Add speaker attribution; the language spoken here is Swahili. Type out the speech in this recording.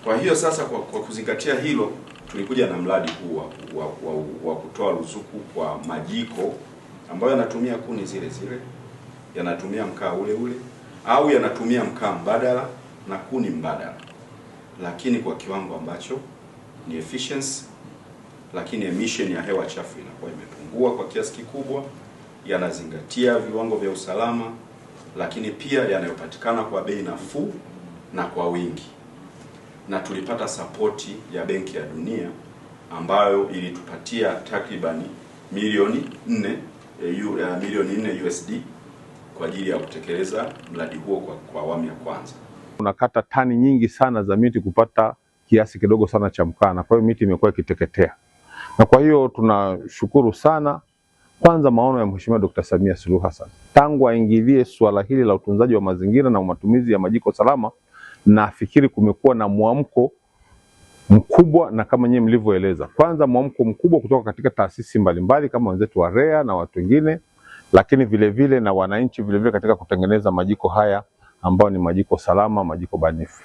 Speaker 1: Kwa hiyo sasa kwa kuzingatia hilo, tulikuja na mradi huu wa kutoa ruzuku kwa majiko ambayo yanatumia kuni zile zile, yanatumia mkaa ule ule, au yanatumia mkaa mbadala na kuni mbadala, lakini kwa kiwango ambacho ni efficiency, lakini emission ya hewa chafu inakuwa imepungua kwa kiasi kikubwa, yanazingatia viwango vya usalama, lakini pia yanayopatikana kwa bei nafuu na kwa wingi. Na tulipata sapoti ya Benki ya Dunia ambayo ilitupatia takribani milioni 4 USD kwa ajili ya kutekeleza mradi huo kwa awamu ya kwanza.
Speaker 2: Tunakata tani nyingi sana za miti kupata kiasi kidogo sana cha mkaa, na kwa hiyo miti imekuwa ikiteketea. Na kwa hiyo tunashukuru sana kwanza maono ya Mheshimiwa Dr. Samia Suluhu Hassan tangu aingilie swala hili la utunzaji wa mazingira na matumizi ya majiko salama, na fikiri kumekuwa na mwamko mkubwa, na kama nyinyi mlivyoeleza, kwanza mwamko mkubwa kutoka katika taasisi mbalimbali kama wenzetu wa REA na watu wengine, lakini vile vile na wananchi vile vile katika kutengeneza majiko haya ambayo ni majiko salama, majiko banifu.